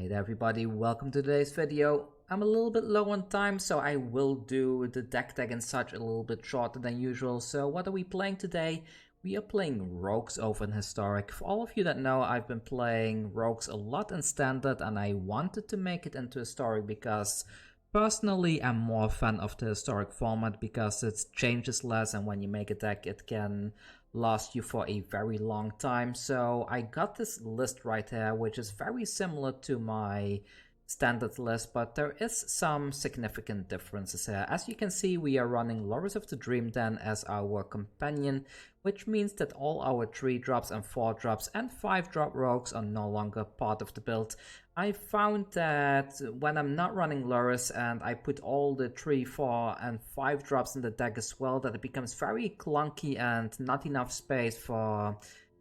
Hey there everybody, welcome to today's video. I'm a little bit low on time, so I will do the deck tag and such a little bit shorter than usual. So what are we playing today? We are playing Rogues over in Historic. For all of you that know, I've been playing Rogues a lot in Standard and I wanted to make it into Historic because personally I'm more a fan of the Historic format because it changes less, and when you make a deck it can last you for a very long time. So I got this list right here, which is very similar to my standard list, but there is some significant differences here. As you can see, we are running Lurrus of the Dream Den as our companion, which means that all our 3-drops and 4-drops and 5-drop rogues are no longer part of the build. I found that when I'm not running Lurrus and I put all the 3, 4 and 5 drops in the deck as well, that it becomes very clunky and not enough space for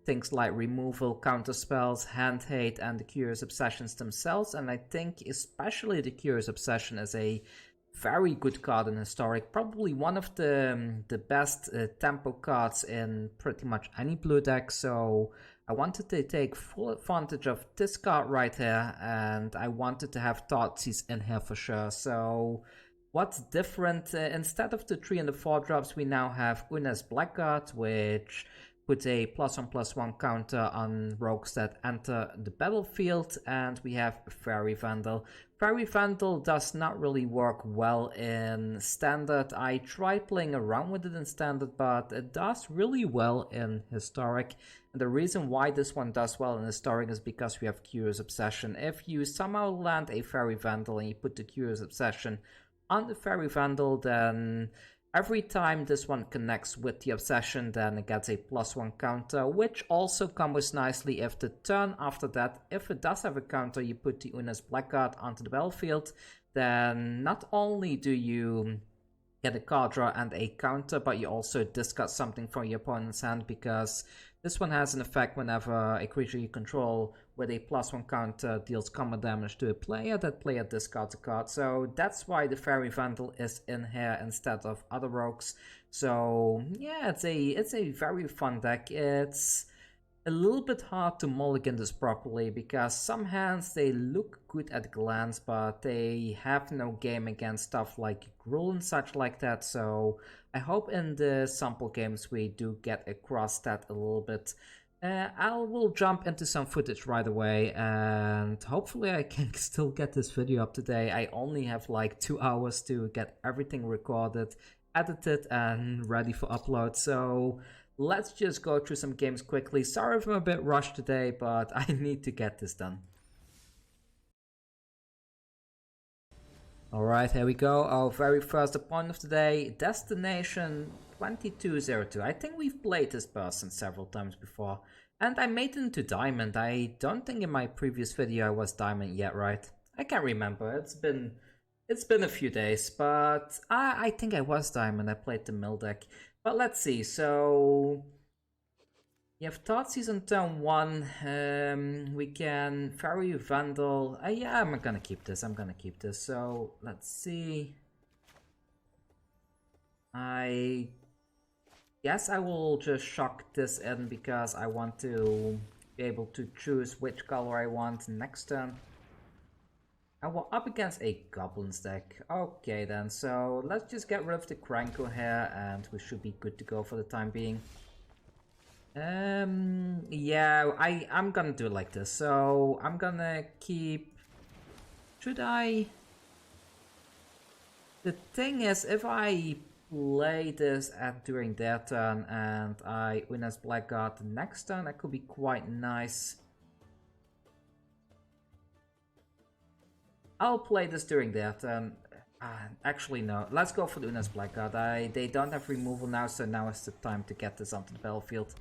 things like removal, counter spells, hand hate, and the Curious Obsessions themselves. And I think especially the Curious Obsession is a very good card in Historic, probably one of the best tempo cards in pretty much any blue deck. So I wanted to take full advantage of this card right here, and I wanted to have Thoughtseize in here for sure. So what's different? Instead of the 3 and the 4 drops, we now have Oona's Blackguard, which puts a +1/+1 counter on rogues that enter the battlefield, and we have Faerie Vandal. Faerie Vandal does not really work well in Standard. I tried playing around with it in Standard, but it does really well in Historic. And the reason why this one does well in Historic is because we have Curious Obsession. If you somehow land a Faerie Vandal and you put the Curious Obsession on the Faerie Vandal, then every time this one connects with the Obsession, then it gets a +1 counter, which also combos nicely if the turn after that, if it does have a counter, you put the Oona's Blackguard onto the battlefield, then not only do you get a card draw and a counter, but you also discard something from your opponent's hand, because this one has an effect whenever a creature you control with a +1 counter deals combat damage to a player, that player discards a card. So that's why the Faerie Vandal is in here instead of other rogues. So yeah, it's a very fun deck. It's a little bit hard to mulligan this properly because some hands, they look good at a glance, but they have no game against stuff like Gruul and such like that. So I hope in the sample games we do get across that a little bit. I will jump into some footage right away, and hopefully I can still get this video up today. I only have like 2 hours to get everything recorded, edited, and ready for upload. So let's just go through some games quickly. Sorry if I'm a bit rushed today, but I need to get this done. Alright, here we go. Our very first opponent of the day, Destination 2202. I think we've played this person several times before, and I made it into Diamond. I don't think in my previous video I was Diamond yet, right? I can't remember. It's been a few days, but I think I was Diamond. I played the mill deck. But let's see. So you have Thoughtseize on turn 1. We can Faerie Vandal. Yeah, I'm gonna keep this. So let's see. I guess I will just shock this in because I want to be able to choose which color I want next turn. And we're up against a Goblins deck. Okay then, so let's just get rid of the Cranko here and we should be good to go for the time being. Yeah, I'm gonna do it like this. So I'm gonna keep... Should I... The thing is, if I play this during their turn and I Oona's Blackguard the next turn, that could be quite nice. I'll play this during their turn. Actually, no. Let's go for the Oona's Blackguard. They don't have removal now, so now is the time to get this onto the battlefield.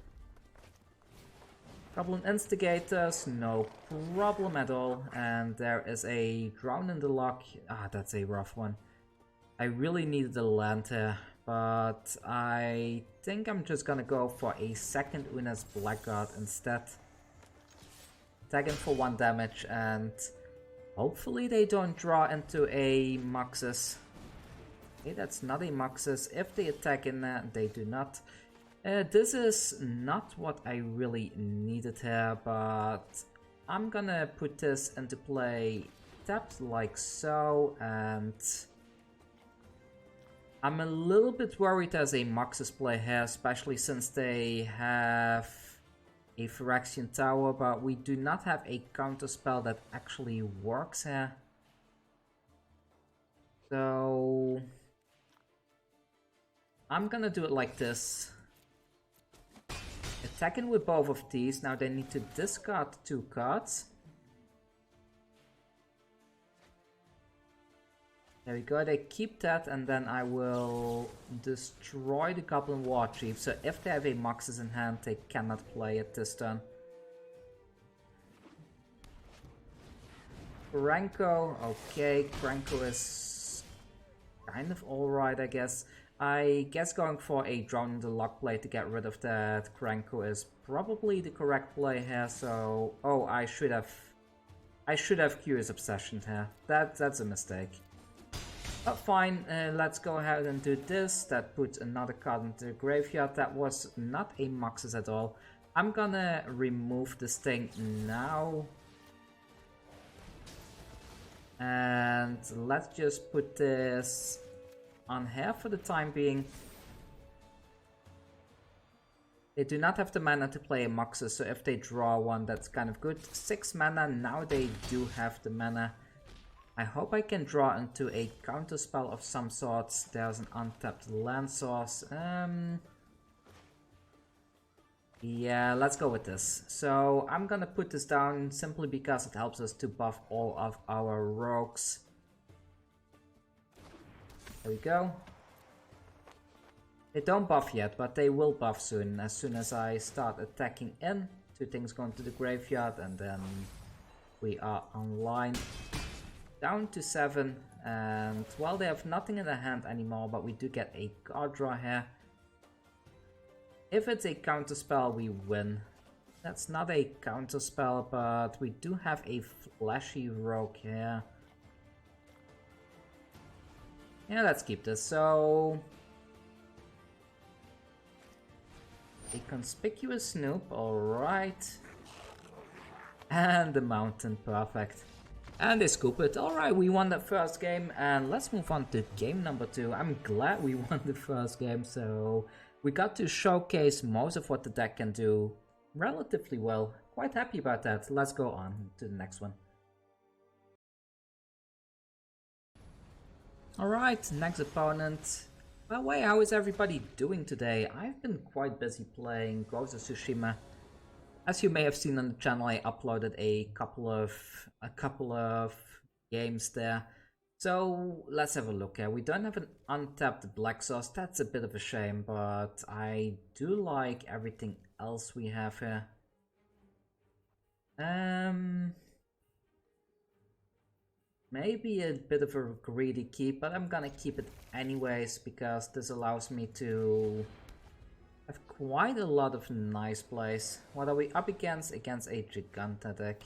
Goblin Instigators, no problem at all. And there is a Drown in the Loch. That's a rough one. I really needed a land here, but I think I'm just gonna go for a second Oona's Blackguard instead. Tagging for 1 damage, and hopefully they don't draw into a Muxus. Okay, that's not a Muxus. If they attack in there, they do not. This is not what I really needed here, but I'm gonna put this into play tapped like so, and I'm a little bit worried as a Mox's play here, especially since they have a Phyrexian Tower, but we do not have a counterspell that actually works here. So I'm gonna do it like this. Attacking with both of these. Now they need to discard 2 cards. There we go, they keep that, and then I will destroy the Goblin War Chief. So if they have a Moxes in hand, they cannot play it this turn. Krenko, okay, Krenko is kind of alright, I guess. I guess going for a Drown in the Loch play to get rid of that Krenko is probably the correct play here, so... Oh, I should have Curious Obsession here. That's a mistake. But fine, let's go ahead and do this. That puts another card into the graveyard. That was not a Moxes at all. I'm gonna remove this thing now. And let's just put this on here for the time being. They do not have the mana to play a Moxes, so if they draw one, that's kind of good. 6 mana, now they do have the mana. I hope I can draw into a counterspell of some sorts. There's an untapped land source. Yeah, let's go with this. So I'm gonna put this down simply because it helps us to buff all of our rogues. There we go. They don't buff yet, but they will buff soon. As soon as I start attacking in, 2 things go into the graveyard, and then we are online. Down to 7, and well, they have nothing in their hand anymore, but we do get a card draw here. If it's a counterspell, we win. That's not a counterspell, but we do have a flashy rogue here. Yeah, let's keep this. So a conspicuous snoop, alright. And the mountain, perfect. And they scoop it. Alright, we won the first game, and let's move on to game number 2. I'm glad we won the first game, so we got to showcase most of what the deck can do relatively well. Quite happy about that. Let's go on to the next one. Alright, next opponent. By the way, how is everybody doing today? I've been quite busy playing Ghost of Tsushima. As you may have seen on the channel, I uploaded a couple of games there. So let's have a look here. We don't have an untapped black source. That's a bit of a shame, but I do like everything else we have here. Maybe a bit of a greedy keep, but I'm gonna keep it anyways because this allows me to have quite a lot of nice plays. What are we up against? Against a Giganta deck.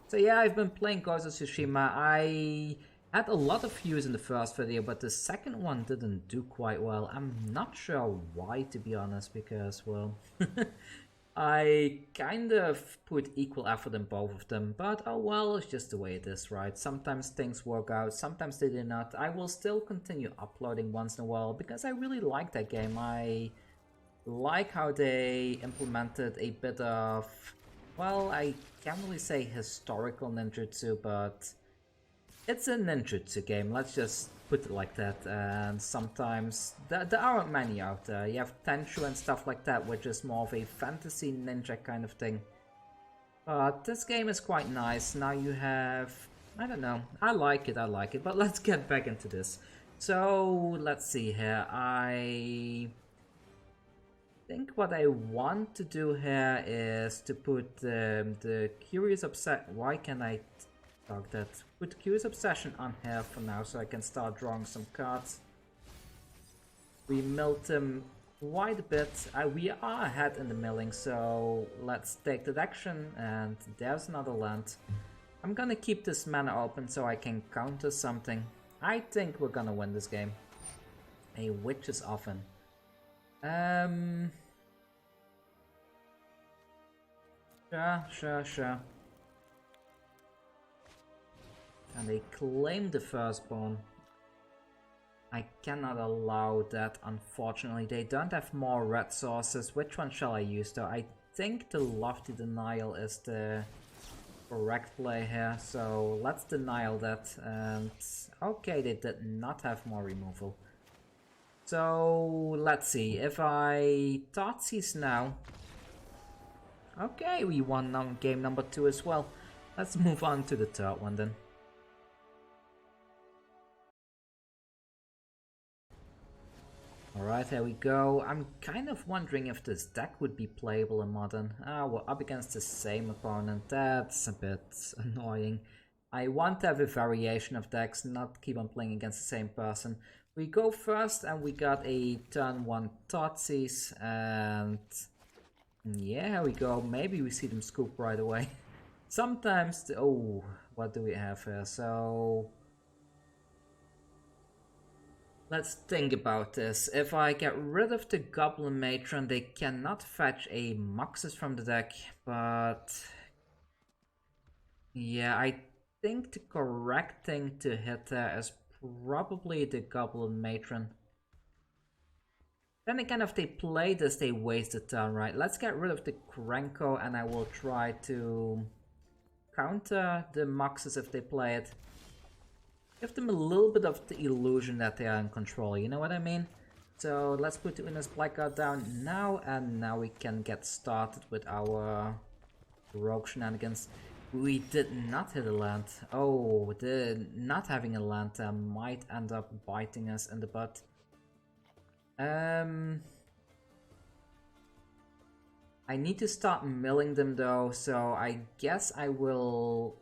So yeah, I've been playing Ghost of Tsushima. I had a lot of views in the first video, but the second one didn't do quite well. I'm not sure why, to be honest, because, well, I kind of put equal effort in both of them, but oh well, it's just the way it is, right? Sometimes things work out, sometimes they do not. I will still continue uploading once in a while, because I really like that game. I like how they implemented a bit of, well, I can't really say historical ninjutsu, but it's a ninjutsu game, let's just put it like that. And sometimes there aren't many out there. You have Tenshu and stuff like that, which is more of a fantasy ninja kind of thing. But this game is quite nice. Now you have, I don't know, I like it, but let's get back into this. So let's see here. I think what I want to do here is to put the Curious Obsession. Why can I talk that? Put Curious Obsession on here for now, so I can start drawing some cards. We milled them quite a bit. We are ahead in the milling, so let's take that action. And there's another land. I'm gonna keep this mana open so I can counter something. I think we're gonna win this game. A Witch's Oven. Sure. And they claim the firstborn. I cannot allow that, unfortunately. They don't have more red sources. Which one shall I use though? I think the Lofty Denial is the correct play here, so let's denial that. And okay, they did not have more removal. So let's see, if I Thoughtseize now. Okay, we won game number 2 as well. Let's move on to the third one then. Alright, here we go. I'm kind of wondering if this deck would be playable in Modern. We're up against the same opponent. That's a bit annoying. I want to have a variation of decks, not keep on playing against the same person. We go first and we got a turn 1 Thoughtseize, and yeah, here we go. Maybe we see them scoop right away. Sometimes, oh, what do we have here? So let's think about this. If I get rid of the Goblin Matron, they cannot fetch a Moxus from the deck, but yeah, I think the correct thing to hit there is probably the Goblin Matron. Then again, if they play this, they waste a turn, right? Let's get rid of the Krenko and I will try to counter the Moxus if they play it. Give them a little bit of the illusion that they are in control, you know what I mean? So let's put Oona's Blackguard down now, and now we can get started with our rogue shenanigans. We did not hit a land. Oh, the not having a land might end up biting us in the butt. I need to start milling them though, so I guess I will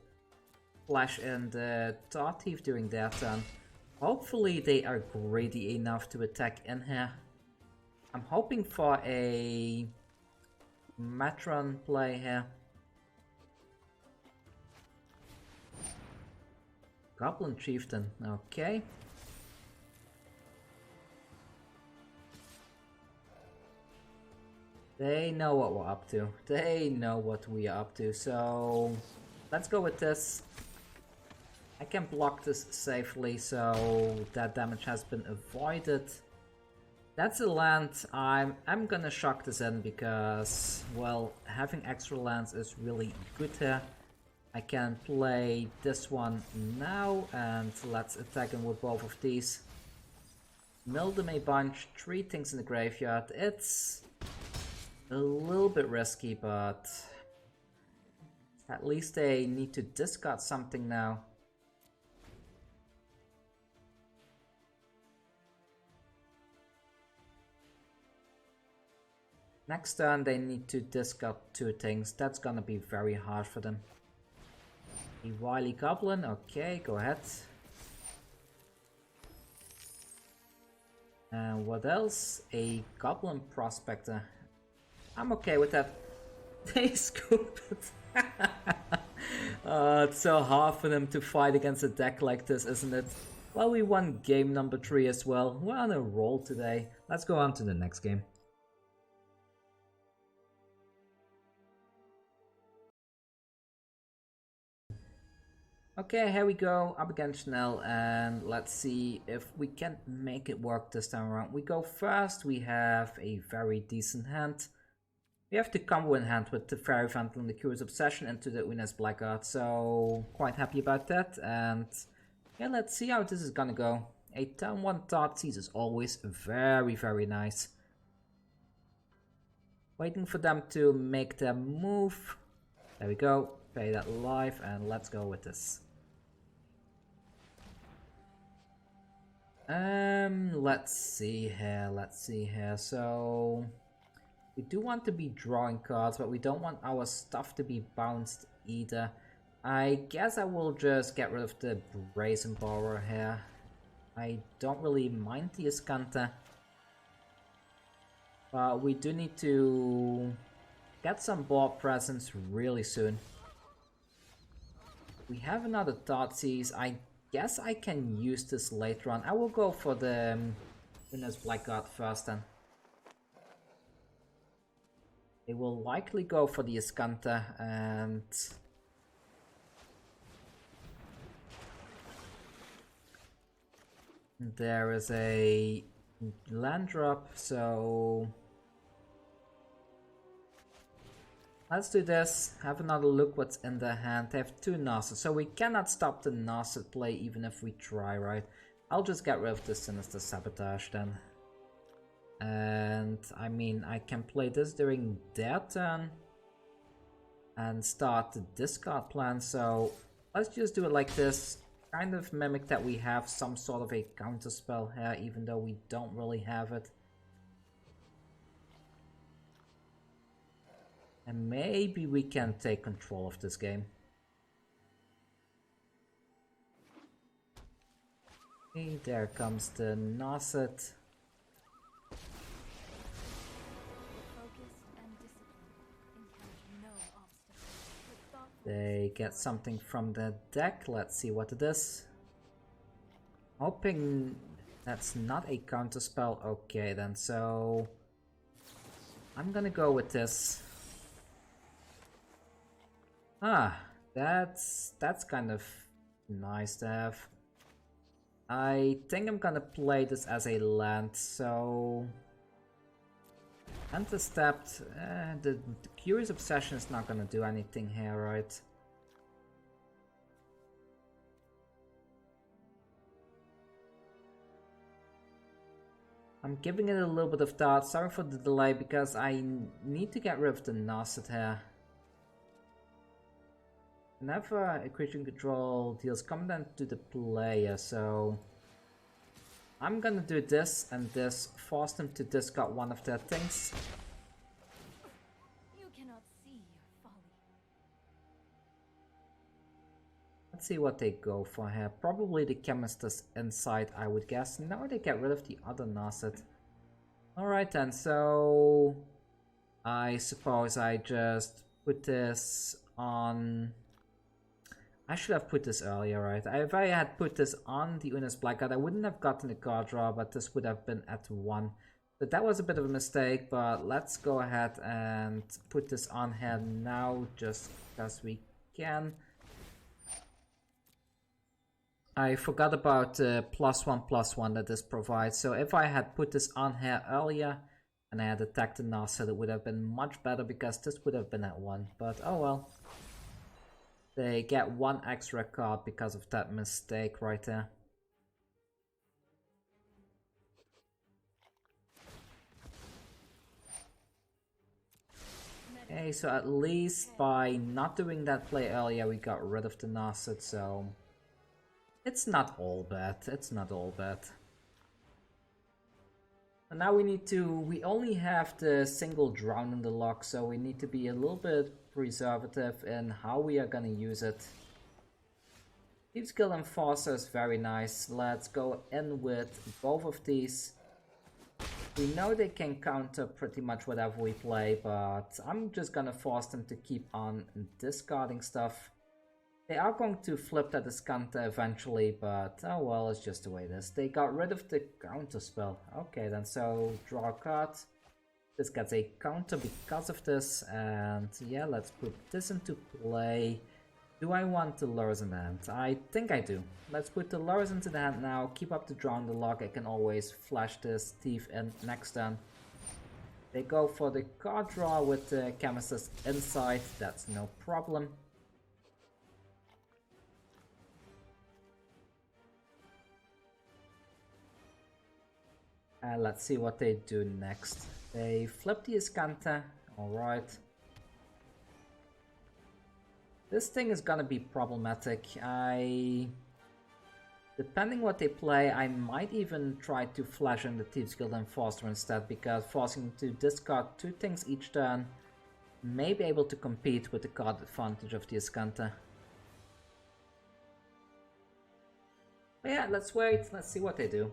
flash in the Thought-Thief during their turn. Hopefully they are greedy enough to attack in here. I'm hoping for a Matron play here. Goblin Chieftain, okay. They know what we're up to. They know what we are up to, so let's go with this. I can block this safely, so that damage has been avoided. That's a land. I'm gonna shock this in because, well, having extra lands is really good here. I can play this one now, and let's attack him with both of these. Mill them a bunch, 3 things in the graveyard. It's a little bit risky, but at least they need to discard something now. Next turn they need to discard 2 things. That's gonna be very hard for them. A Wily Goblin, okay, go ahead. And what else? A Goblin Prospector. I'm okay with that. They scoop it. It's so hard for them to fight against a deck like this, isn't it? Well, we won game number 3 as well. We're on a roll today. Let's go on to the next game. Okay, here we go, up against Schnell, and let's see if we can make it work this time around. We go first, we have a very decent hand. We have the combo in hand with the Faerie Vandal and the Curious Obsession into the Oona's Blackguard, so quite happy about that. And yeah, let's see how this is gonna go. A turn 1 Thoughtseize is always very, very nice. Waiting for them to make their move. There we go, pay that live, and let's go with this. Let's see here. So we do want to be drawing cards, but we don't want our stuff to be bounced either. I guess I will just get rid of the Brazen Borrower here. I don't really mind the Escanta, but we do need to get some board presence really soon. We have another Thoughtseize. I guess I can use this later on. I will go for the Oona's Blackguard first then. They will likely go for the Escanta, and There is a land drop, so let's do this. Have another look what's in the hand. They have 2 Nasset, so we cannot stop the Nasset play even if we try, right? I'll just get rid of the Sinister Sabotage then. And I mean, I can play this during their turn and start the discard plan, so let's just do it like this. Kind of mimic that we have some sort of a counter spell here, even though we don't really have it. And maybe we can take control of this game. Okay, there comes the Nasset. They get something from the deck. Let's see what it is. Hoping that's not a counter spell. Okay then, so I'm gonna go with this. Ah, that's kind of nice to have. I think I'm gonna play this as a land, so Anti-stepped, the Curious Obsession is not gonna do anything here, right? I'm giving it a little bit of thought. Sorry for the delay, because I need to get rid of the Nasset here. Whenever a creature in control deals combat to the player, so I'm gonna do this and this, force them to discard one of their things. You cannot see your folly. Let's see what they go for here. Probably the Chemist's Insight, I would guess. Now they get rid of the other Nasset. Alright then, so I suppose I just put this on... I should have put this earlier, right? If I had put this on the Oona's Blackguard, I wouldn't have gotten the card draw, but this would have been at 1. But that was a bit of a mistake, but let's go ahead and put this on here now, just because we can. I forgot about the +1/+1 that this provides, so if I had put this on here earlier, and I had attacked the Nasset, it would have been much better, because this would have been at 1, but oh well. They get 1 extra card because of that mistake right there. Okay, so at least by not doing that play earlier, we got rid of the Nasset, so it's not all bad. It's not all bad. And now we only have the single Drown in the Loch, so we need to be a little bit preservative in how we are gonna use it. Thieves Guild Enforcer is very nice. Let's go in with both of these. We know they can counter pretty much whatever we play, but I'm just gonna force them to keep on discarding stuff. They are going to flip that Escanta eventually, but oh well, it's just the way it is. They got rid of the counter spell. Okay then, so draw a card. This gets a counter because of this, and yeah, let's put this into play. Do I want the Lurrus in the hand? I think I do. Let's put the Lurrus into the hand now, keep up the Drowned Loch. I can always flash this Thief in next turn. They go for the card draw with the Chemist's Insight, that's no problem. Let's see what they do next. They flip the Escanta, alright. This thing is gonna be problematic. Depending what they play, I might even try to flash in the Thieves Guild Enforcer instead, because forcing them to discard 2 things each turn may be able to compete with the card advantage of the Escanta. But yeah, let's wait, let's see what they do.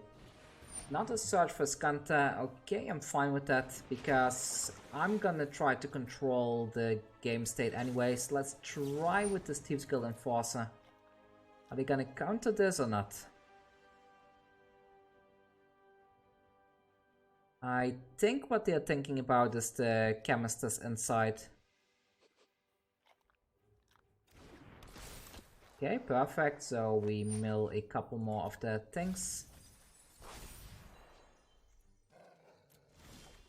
Not a search for Skanta. Okay, I'm fine with that, because I'm gonna try to control the game state anyways. Let's try with this Thieves Guild Enforcer. Are they gonna counter this or not? I think what they're thinking about is the Chemist's Insight. Okay, perfect. So we mill a couple more of the things.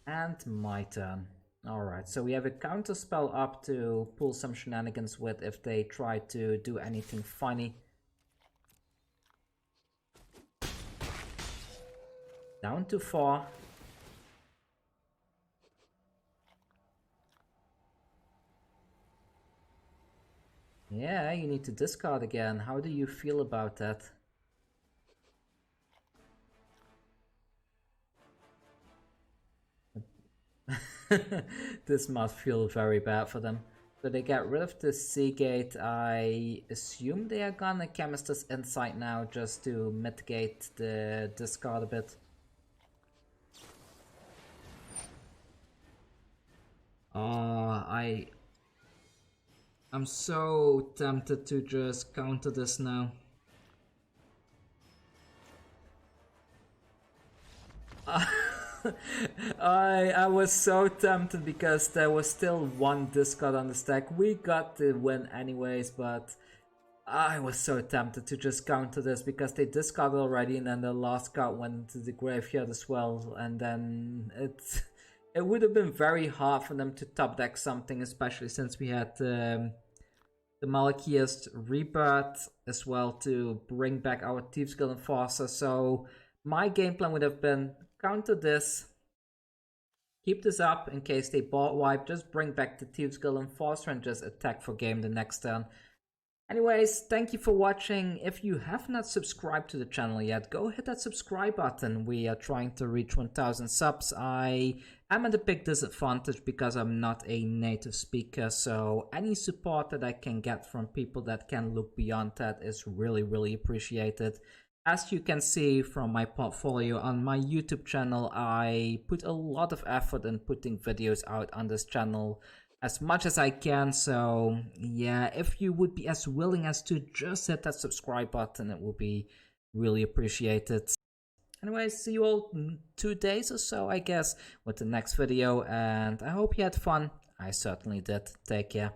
And my turn. Alright, so we have a counter spell up to pull some shenanigans with if they try to do anything funny. Down to 4. Yeah, you need to discard again. How do you feel about that? This must feel very bad for them. So they get rid of the Seagate. I assume they are gonna Chemist's Insight now just to mitigate the discard a bit. I'm so tempted to just counter this now. I was so tempted because there was still one discard on the stack. We got the win anyways, but I was so tempted to just counter this because they discarded already and then the last card went into the graveyard as well, and then it would have been very hard for them to top deck something, especially since we had the Malakir Rebirth as well to bring back our Thieves Guild Enforcer. So my game plan would have been counter this, keep this up in case they board wipe, just bring back the Thieves Guild Enforcer and just attack for game the next turn. Anyways, thank you for watching. If you have not subscribed to the channel yet, go hit that subscribe button. We are trying to reach 1000 subs. I am at a big disadvantage because I'm not a native speaker, so any support that I can get from people that can look beyond that is really appreciated. As you can see from my portfolio on my YouTube channel, I put a lot of effort in putting videos out on this channel as much as I can. So yeah, if you would be as willing as to just hit that subscribe button, it will be really appreciated. Anyways, see you all in 2 days or so, I guess, with the next video, and I hope you had fun. I certainly did. Take care.